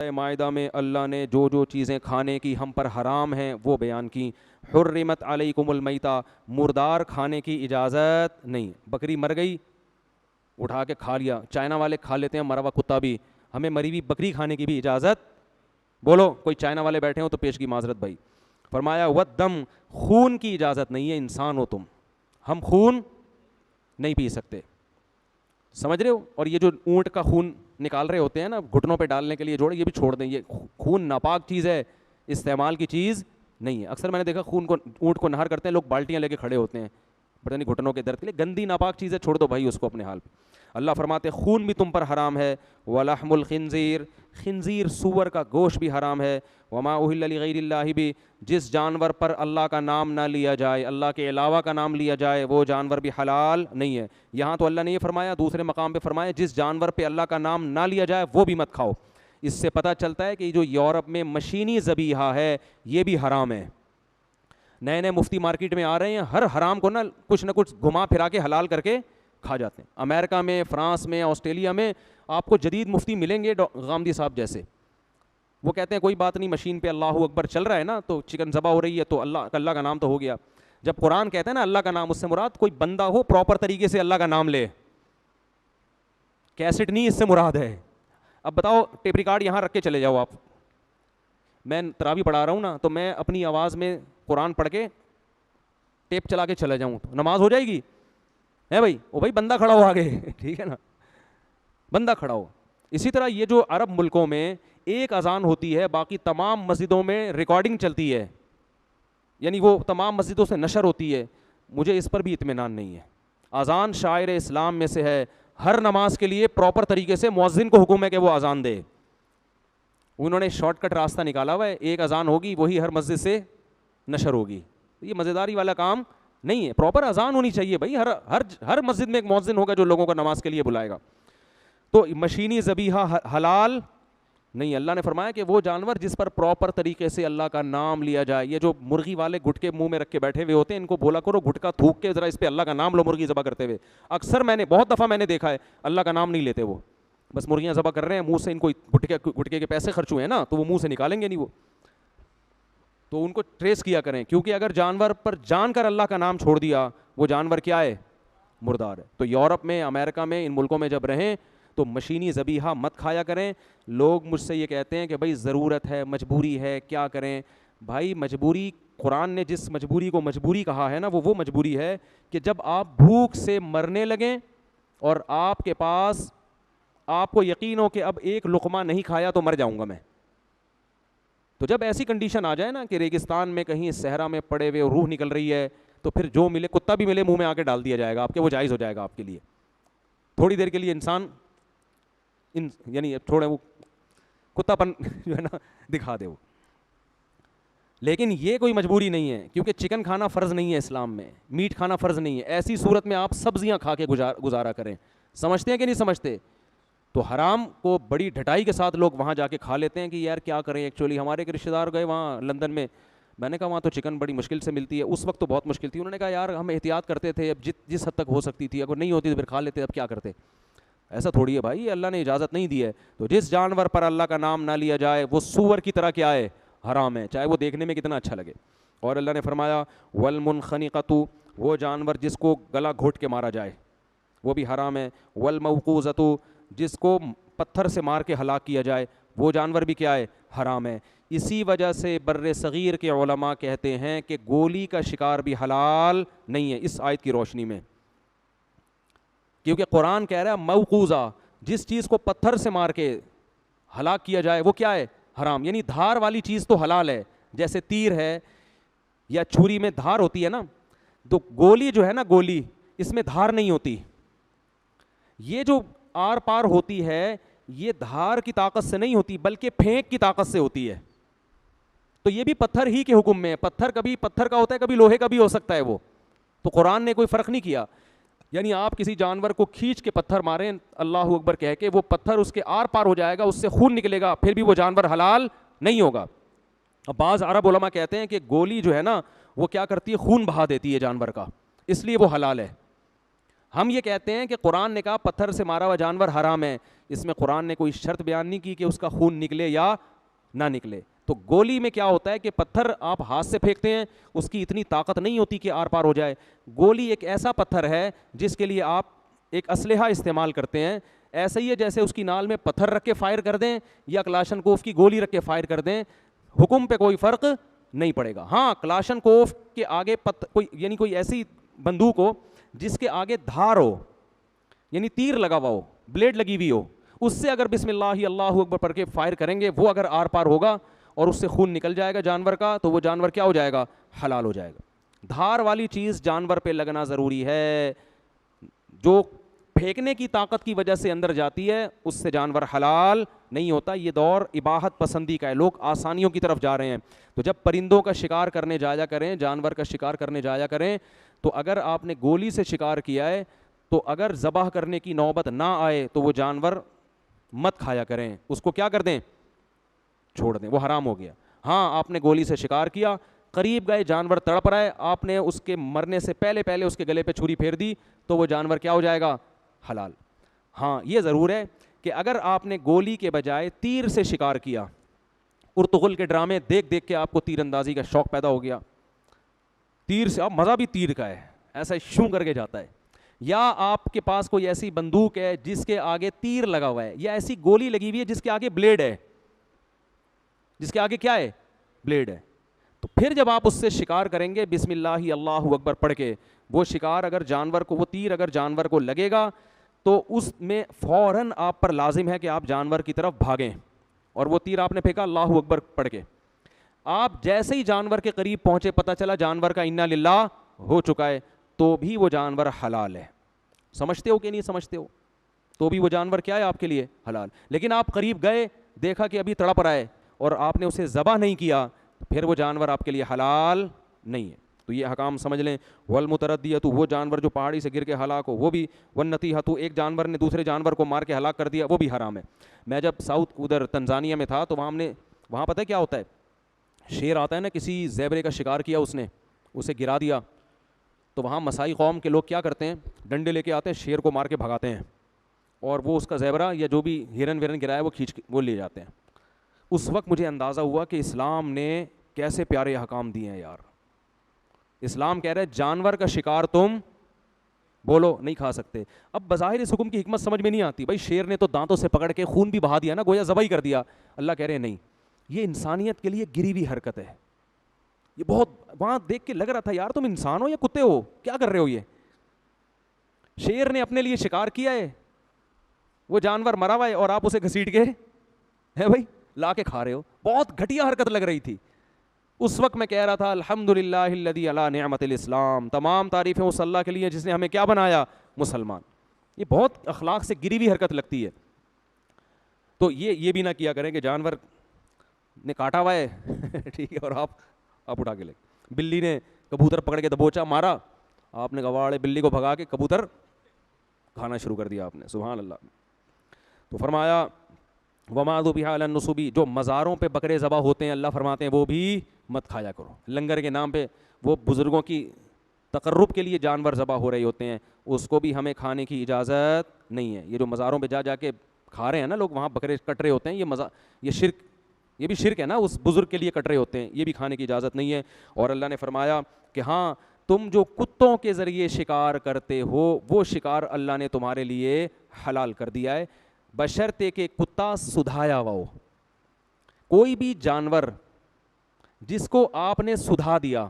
مائدہ میں اللہ نے جو جو چیزیں کھانے کی ہم پر حرام ہیں وہ بیان کی. حرمت علیکم المیتہ, مردار کھانے کی اجازت نہیں. بکری مر گئی, اٹھا کے کھا لیا, چائنا والے کھا لیتے ہیں مرا ہوا کتا بھی, ہمیں مری ہوئی بکری کھانے کی بھی اجازت. بولو کوئی چائنا والے بیٹھے ہوں تو پیش کی معذرت بھائی. فرمایا والدم, خون کی اجازت نہیں ہے, انسان ہو تم, ہم خون نہیں پی سکتے, سمجھ رہے ہو. اور یہ جو اونٹ کا خون نکال رہے ہوتے ہیں نا گھٹنوں پہ ڈالنے کے لیے جوڑے, یہ بھی چھوڑ دیں, یہ خون ناپاک چیز ہے, استعمال کی چیز نہیں ہے. اکثر میں نے دیکھا خون کو اونٹ کو نہر کرتے ہیں لوگ, بالٹیاں لے کے کھڑے ہوتے ہیں پتہ نہیں گھٹنوں کے درد کے لیے, گندی ناپاک چیز ہے, چھوڑ دو بھائی اس کو اپنے حال پہ. اللہ فرماتے خون بھی تم پر حرام ہے. ولحم الخنزیر, خنزیر سور کا گوشت بھی حرام ہے. وما اہل لغیر اللہ بھی, جس جانور پر اللہ کا نام نہ لیا جائے, اللہ کے علاوہ کا نام لیا جائے, وہ جانور بھی حلال نہیں ہے. یہاں تو اللہ نے یہ فرمایا, دوسرے مقام پہ فرمایا جس جانور پہ اللہ کا نام نہ لیا جائے وہ بھی مت کھاؤ. اس سے پتہ چلتا ہے کہ جو یورپ میں مشینی ذبیحہ ہے یہ بھی حرام ہے. نئے نئے مفتی مارکیٹ میں آ رہے ہیں, ہر حرام کو نہ کچھ گھما پھرا کے حلال کر کے کھا جاتے ہیں. امریکہ میں, فرانس میں, آسٹریلیا میں آپ کو جدید مفتی ملیں گے غامدی صاحب جیسے, وہ کہتے ہیں کوئی بات نہیں, مشین پہ اللہ اکبر چل رہا ہے نا تو چکن ذبح ہو رہی ہے تو اللہ کا نام تو ہو گیا. جب قرآن کہتا ہے نا اللہ کا نام, اس سے مراد کوئی بندہ ہو پراپر طریقے سے اللہ کا نام لے, کیسٹ نہیں اس سے مراد ہے. اب بتاؤ ٹیپ ریکارڈ یہاں رکھ کے چلے جاؤ آپ, میں تراویح پڑھا رہا ہوں نا تو میں اپنی آواز میں قرآن پڑھ کے ٹیپ چلا کے چلا جاؤں تو نماز ہو جائے گی ہے بھائی؟ او بھائی بندہ کھڑا ہو آگے, ٹھیک ہے نا, بندہ کھڑا ہو. اسی طرح یہ جو عرب ملکوں میں ایک اذان ہوتی ہے, باقی تمام مسجدوں میں ریکارڈنگ چلتی ہے, یعنی وہ تمام مسجدوں سے نشر ہوتی ہے. مجھے اس پر بھی اطمینان نہیں ہے. اذان شاعر اسلام میں سے ہے, ہر نماز کے لیے پراپر طریقے سے مؤذن کو حکم ہے کہ وہ اذان دے. انہوں نے شارٹ کٹ راستہ نکالا ہوا ہے, ایک اذان ہوگی وہی ہر مسجد سے نشر ہوگی. یہ مزیداری والا کام نہیں ہے, پراپر اذان ہونی چاہیے بھائی, ہر مسجد میں ایک مؤذن ہوگا جو لوگوں کو نماز کے لیے بلائے گا. تو مشینی ذبیحہ حلال نہیں. اللہ نے فرمایا کہ وہ جانور جس پر پراپر طریقے سے اللہ کا نام لیا جائے. یہ جو مرغی والے گھٹکے منہ میں رکھ کے بیٹھے ہوئے ہوتے ہیں, ان کو بولا کرو گھٹکا تھوک کے ذرا اس پہ اللہ کا نام لو مرغی ذبح کرتے ہوئے. اکثر بہت دفعہ میں نے دیکھا ہے اللہ کا نام نہیں لیتے, وہ بس مرغیاں ذبح کر رہے ہیں, منہ سے ان کو گھٹکے کے پیسے خرچ ہوئے ہیں نا تو وہ منہ سے نکالیں گے نہیں وہ. تو ان کو ٹریس کیا کریں, کیونکہ اگر جانور پر جان کر اللہ کا نام چھوڑ دیا وہ جانور کیا ہے؟ مردار ہے. تو یورپ میں, امریکہ میں, ان ملکوں میں جب رہیں تو مشینی ذبیحہ مت کھایا کریں. لوگ مجھ سے یہ کہتے ہیں کہ بھائی ضرورت ہے, مجبوری ہے, کیا کریں؟ بھائی مجبوری, قرآن نے جس مجبوری کو مجبوری کہا ہے نا وہ مجبوری ہے کہ جب آپ بھوک سے مرنے لگیں اور آپ کے پاس, آپ کو یقین ہو کہ اب ایک لقمہ نہیں کھایا تو مر جاؤں گا میں. تو جب ایسی کنڈیشن آ جائے نا کہ ریگستان میں کہیں صحرا میں پڑے ہوئے روح نکل رہی ہے, تو پھر جو ملے, کتا بھی ملے منہ میں آ کے ڈال دیا جائے گا آپ کے, وہ جائز ہو جائے گا آپ کے لیے. تھوڑی دیر کے لیے انسان یعنی تھوڑے وہ کتا پن جو ہے نا دکھا دے وہ, لیکن یہ کوئی مجبوری نہیں ہے, کیونکہ چکن کھانا فرض نہیں ہے اسلام میں, میٹ کھانا فرض نہیں ہے. ایسی صورت میں آپ سبزیاں کھا کے گزارا کریں. سمجھتے ہیں کہ نہیں سمجھتے؟ تو حرام کو بڑی ڈھٹائی کے ساتھ لوگ وہاں جا کے کھا لیتے ہیں کہ یار کیا کریں. ایکچولی ہمارے ایک رشتہ دار گئے وہاں لندن میں نے کہا وہاں تو چکن بڑی مشکل سے ملتی ہے. اس وقت تو بہت مشکل تھی. انہوں نے کہا یار ہم احتیاط کرتے تھے, اب جس حد تک ہو سکتی تھی, اگر نہیں ہوتی تو پھر کھا لیتے, اب کیا کرتے. ایسا تھوڑی ہے بھائی, اللہ نے اجازت نہیں دی ہے. تو جس جانور پر اللہ کا نام نہ لیا جائے وہ سور کی طرح کیا ہے؟ حرام ہے, چاہے وہ دیکھنے میں کتنا اچھا لگے. اور اللہ نے فرمایا والمنخنقۃ, وہ جانور جس کو گلا گھوٹ کے مارا جائے وہ بھی حرام ہے. والموقوذۃ, جس کو پتھر سے مار کے ہلاک کیا جائے وہ جانور بھی کیا ہے؟ حرام ہے. اسی وجہ سے بر صغیر کے علماء کہتے ہیں کہ گولی کا شکار بھی حلال نہیں ہے اس آیت کی روشنی میں, کیونکہ قرآن کہہ رہا ہے موقوذہ, جس چیز کو پتھر سے مار کے ہلاک کیا جائے وہ کیا ہے؟ حرام. یعنی دھار والی چیز تو حلال ہے, جیسے تیر ہے یا چھری میں دھار ہوتی ہے نا, تو گولی جو ہے نا, گولی اس میں دھار نہیں ہوتی. یہ جو آر پار ہوتی ہے یہ دھار کی طاقت سے نہیں ہوتی بلکہ پھینک کی طاقت سے ہوتی ہے. تو یہ بھی پتھر ہی کے حکم میں ہے. پتھر کبھی پتھر کا ہوتا ہے, کبھی لوہے کا بھی ہو سکتا ہے وہ. تو قرآن نے کوئی فرق نہیں کیا. یعنی آپ کسی جانور کو کھینچ کے پتھر ماریں اللہ اکبر کہہ کے, وہ پتھر اس کے آر پار ہو جائے گا, اس سے خون نکلے گا, پھر بھی وہ جانور حلال نہیں ہوگا. اب بعض عرب علماء کہتے ہیں کہ گولی جو ہے نا وہ کیا کرتی ہے؟ خون بہا دیتی ہے جانور کا, اس لیے وہ حلال ہے. ہم یہ کہتے ہیں کہ قرآن نے کہا پتھر سے مارا ہوا جانور حرام ہے، اس میں قرآن نے کوئی شرط بیان نہیں کی کہ اس کا خون نکلے یا نہ نکلے. تو گولی میں کیا ہوتا ہے کہ پتھر آپ ہاتھ سے پھینکتے ہیں، اس کی اتنی طاقت نہیں ہوتی کہ آر پار ہو جائے. گولی ایک ایسا پتھر ہے جس کے لیے آپ ایک اسلحہ استعمال کرتے ہیں. ایسا ہی ہے جیسے اس کی نال میں پتھر رکھ کے فائر کر دیں یا کلاشن کوف کی گولی رکھ کے فائر کر دیں، حکم پہ کوئی فرق نہیں پڑے گا. ہاں کلاشن کوف کے آگے یعنی کوئی ایسی بندوق ہو جس کے آگے دھار ہو، یعنی تیر لگا ہوا ہو، بلیڈ لگی ہوئی ہو، اس سے اگر بسم اللہ اللہ اکبر پڑھ کے فائر کریں گے، وہ اگر آر پار ہوگا اور اس سے خون نکل جائے گا جانور کا، تو وہ جانور کیا ہو جائے گا؟ حلال ہو جائے گا. دھار والی چیز جانور پہ لگنا ضروری ہے. جو پھینکنے کی طاقت کی وجہ سے اندر جاتی ہے اس سے جانور حلال نہیں ہوتا. یہ دور اباحت پسندی کا ہے، لوگ آسانیوں کی طرف جا رہے ہیں. تو جب پرندوں کا شکار کرنے جایا کریں، جانور کا شکار کرنے جایا کریں، تو اگر آپ نے گولی سے شکار کیا ہے تو اگر ذبح کرنے کی نوبت نہ آئے تو وہ جانور مت کھایا کریں، اس کو کیا کر دیں؟ چھوڑ دیں، وہ حرام ہو گیا. ہاں آپ نے گولی سے شکار کیا، قریب گئے، جانور تڑپ رہا ہے، آپ نے اس کے مرنے سے پہلے اس کے گلے پہ چھری پھیر دی تو وہ جانور کیا ہو جائے گا؟ حلال. ہاں یہ ضرور ہے کہ اگر آپ نے گولی کے بجائے تیر سے شکار کیا، ارطغرل کے ڈرامے دیکھ دیکھ کے آپ کو تیر اندازی کا شوق پیدا ہو گیا، تیر سے اب مزہ بھی تیر کا ہے، ایسا شوں کر کے جاتا ہے، یا آپ کے پاس کوئی ایسی بندوق ہے جس کے آگے تیر لگا ہوا ہے، یا ایسی گولی لگی ہوئی ہے جس کے آگے بلیڈ ہے، جس کے آگے کیا ہے؟ بلیڈ ہے، تو پھر جب آپ اس سے شکار کریں گے بسم اللہ اللہ اکبر پڑھ کے، وہ شکار اگر جانور کو، وہ تیر اگر جانور کو لگے گا تو اس میں فوراً آپ پر لازم ہے کہ آپ جانور کی طرف بھاگیں، اور وہ تیر آپ نے پھینکا اللہ اکبر پڑھ کے، آپ جیسے ہی جانور کے قریب پہنچے پتہ چلا جانور کا انا للہ ہو چکا ہے، تو بھی وہ جانور حلال ہے. سمجھتے ہو کہ نہیں سمجھتے ہو؟ تو بھی وہ جانور کیا ہے آپ کے لیے؟ حلال. لیکن آپ قریب گئے، دیکھا کہ ابھی تڑپ رہا ہے اور آپ نے اسے ذبح نہیں کیا، پھر وہ جانور آپ کے لیے حلال نہیں ہے. تو یہ حکام سمجھ لیں. والمتردیۃ، وہ جانور جو پہاڑی سے گر کے ہلاک ہو وہ بھی، والنطیحۃ، ایک جانور نے دوسرے جانور کو مار کے ہلاک کر دیا وہ بھی حرام ہے. میں جب ساؤتھ ادھر تنزانیہ میں تھا تو وہاں پتہ ہے کیا ہوتا ہے؟ شیر آتا ہے نا، کسی زیبرے کا شکار کیا اس نے، اسے گرا دیا، تو وہاں مسائی قوم کے لوگ کیا کرتے ہیں؟ ڈنڈے لے کے آتے ہیں، شیر کو مار کے بھگاتے ہیں، اور وہ اس کا زیبرا یا جو بھی ہرن ویرن گرایا وہ کھینچ وہ لے جاتے ہیں. اس وقت مجھے اندازہ ہوا کہ اسلام نے کیسے پیارے احکام دیے ہیں یار. اسلام کہہ رہے جانور کا شکار تم بولو نہیں کھا سکتے. اب بظاہر اس حکم کی حکمت سمجھ میں نہیں آتی، بھائی شیر نے تو دانتوں سے پکڑ کے خون بھی بہا دیا نا، گویا ذبح ہی کر دیا. اللہ کہہ رہے نہیں، یہ انسانیت کے لیے گری ہوئی حرکت ہے. یہ بہت وہاں دیکھ کے لگ رہا تھا یار تم انسان ہو یا کتے ہو، کیا کر رہے ہو؟ یہ شیر نے اپنے لیے شکار کیا ہے، وہ جانور مرا ہوا ہے اور آپ اسے گھسیٹ کے ہے بھائی لا کے کھا رہے ہو. بہت گھٹیا حرکت لگ رہی تھی. اس وقت میں کہہ رہا تھا الحمدللہ الذی علی نعمت الاسلام، تمام تعریفیں اس اللہ کے لیے جس نے ہمیں کیا بنایا؟ مسلمان. یہ بہت اخلاق سے گری ہوئی حرکت لگتی ہے. تو یہ بھی نہ کیا کریں کہ جانور نے کاٹا ہوا ہے ٹھیک ہے اور آپ اٹھا کے لے. بلی نے کبوتر پکڑ کے دبوچا مارا، آپ نے گواڑے بلی کو بھگا کے کبوتر کھانا شروع کر دیا آپ نے. سبحان اللہ. تو فرمایا وما ذبح علی النصب، جو مزاروں پہ بکرے ذبح ہوتے ہیں اللہ فرماتے ہیں وہ بھی مت کھایا کرو. لنگر کے نام پہ وہ بزرگوں کی تقرب کے لیے جانور ذبح ہو رہے ہوتے ہیں، اس کو بھی ہمیں کھانے کی اجازت نہیں ہے. یہ جو مزاروں پہ جا کے کھا رہے ہیں نا لوگ، وہاں بکرے کٹ رہے ہوتے ہیں، یہ شرک، یہ بھی شرک ہے نا، اس بزرگ کے لیے کٹ رہے ہوتے ہیں، یہ بھی کھانے کی اجازت نہیں ہے. اور اللہ نے فرمایا کہ ہاں تم جو کتوں کے ذریعے شکار کرتے ہو وہ شکار اللہ نے تمہارے لیے حلال کر دیا ہے، بشرطے کہ کتا سدھایا ہوا ہو. کوئی بھی جانور جس کو آپ نے سدھا دیا،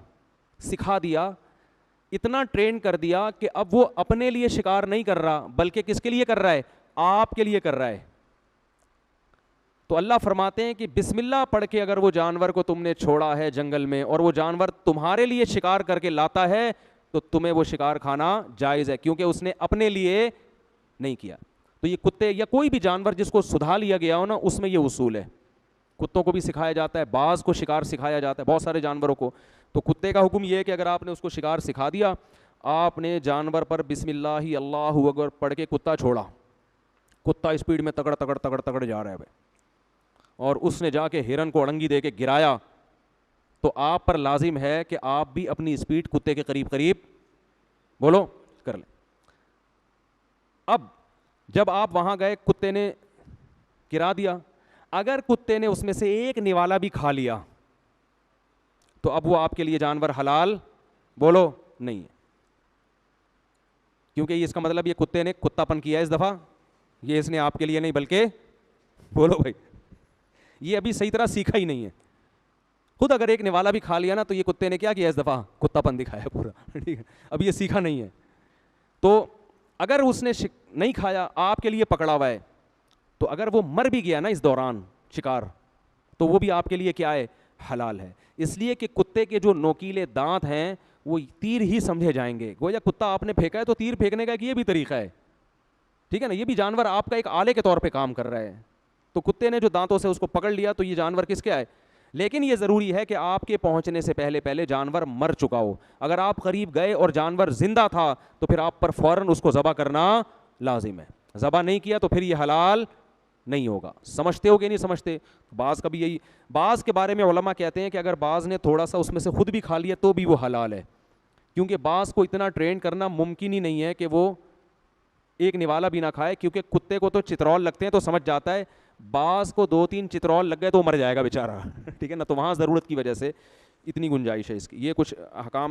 سکھا دیا، اتنا ٹرین کر دیا کہ اب وہ اپنے لیے شکار نہیں کر رہا بلکہ کس کے لیے کر رہا ہے؟ آپ کے لیے کر رہا ہے. تو اللہ فرماتے ہیں کہ بسم اللہ پڑھ کے اگر وہ جانور کو تم نے چھوڑا ہے جنگل میں اور وہ جانور تمہارے لیے شکار کر کے لاتا ہے تو تمہیں وہ شکار کھانا جائز ہے، کیونکہ اس نے اپنے لیے نہیں کیا. تو یہ کتے یا کوئی بھی جانور جس کو سدھا لیا گیا ہو نا، اس میں یہ اصول ہے. کتوں کو بھی سکھایا جاتا ہے، بعض کو شکار سکھایا جاتا ہے، بہت سارے جانوروں کو. تو کتے کا حکم یہ ہے کہ اگر آپ نے اس کو شکار سکھا دیا، آپ نے جانور پر بسم اللہ اللہ اکبر پڑھ کے کتا چھوڑا، کتا اسپیڈ میں تگڑ تگڑ تگڑ تگڑ جا رہا ہے بھائی، اور اس نے جا کے ہرن کو اڑنگی دے کے گرایا، تو آپ پر لازم ہے کہ آپ بھی اپنی اسپیڈ کتے کے قریب قریب بولو کر لیں. اب جب آپ وہاں گئے, کتے نے گرا دیا, اگر کتے نے اس میں سے ایک نوالا بھی کھا لیا تو اب وہ آپ کے لیے جانور حلال بولو نہیں ہے, کیونکہ اس کا مطلب یہ کتے نے کتا پن کیا اس دفعہ, یہ اس نے آپ کے لیے نہیں بلکہ بولو بھائی یہ ابھی صحیح طرح سیکھا ہی نہیں ہے. خود اگر ایک نوالا بھی کھا لیا نا تو یہ کتے نے کیا کیا اس دفعہ, کتا پن دکھایا پورا, ٹھیک ہے, اب یہ سیکھا نہیں ہے. تو اگر اس نے نہیں کھایا, آپ کے لیے پکڑا ہوا ہے, تو اگر وہ مر بھی گیا نا اس دوران شکار, تو وہ بھی آپ کے لیے کیا ہے, حلال ہے. اس لیے کہ کتے کے جو نوکیلے دانت ہیں وہ تیر ہی سمجھے جائیں گے. گویا کتا آپ نے پھینکا ہے تو تیر پھینکنے کا یہ بھی طریقہ ہے, ٹھیک ہے نا, یہ بھی جانور آپ کا ایک آلے کے طور پہ کام کر رہا ہے. تو کتے نے جو دانتوں سے اس کو پکڑ لیا تو یہ جانور کس کے آئے, لیکن یہ ضروری ہے کہ آپ کے پہنچنے سے پہلے جانور مر چکا ہو. اگر آپ قریب گئے اور جانور زندہ تھا تو پھر آپ پر فوراً اس کو ذبح کرنا لازم ہے. ذبح نہیں کیا تو پھر یہ حلال نہیں ہوگا. سمجھتے ہو کہ نہیں سمجھتے؟ بعض کبھی یہی, بعض کے بارے میں علماء کہتے ہیں کہ اگر بعض نے تھوڑا سا اس میں سے خود بھی کھا لیا تو بھی وہ حلال ہے, کیونکہ بعض کو اتنا ٹرین کرنا ممکن ہی نہیں ہے کہ وہ ایک نوالا بھی نہ کھائے, کیونکہ کتے کو تو چترول لگتے ہیں تو سمجھ جاتا ہے, بعض کو 2-3 چترول لگ گئے تو مر جائے گا بیچارہ, ٹھیک ہے نا. تو وہاں ضرورت کی وجہ سے اتنی گنجائش ہے اس کی. یہ کچھ احکام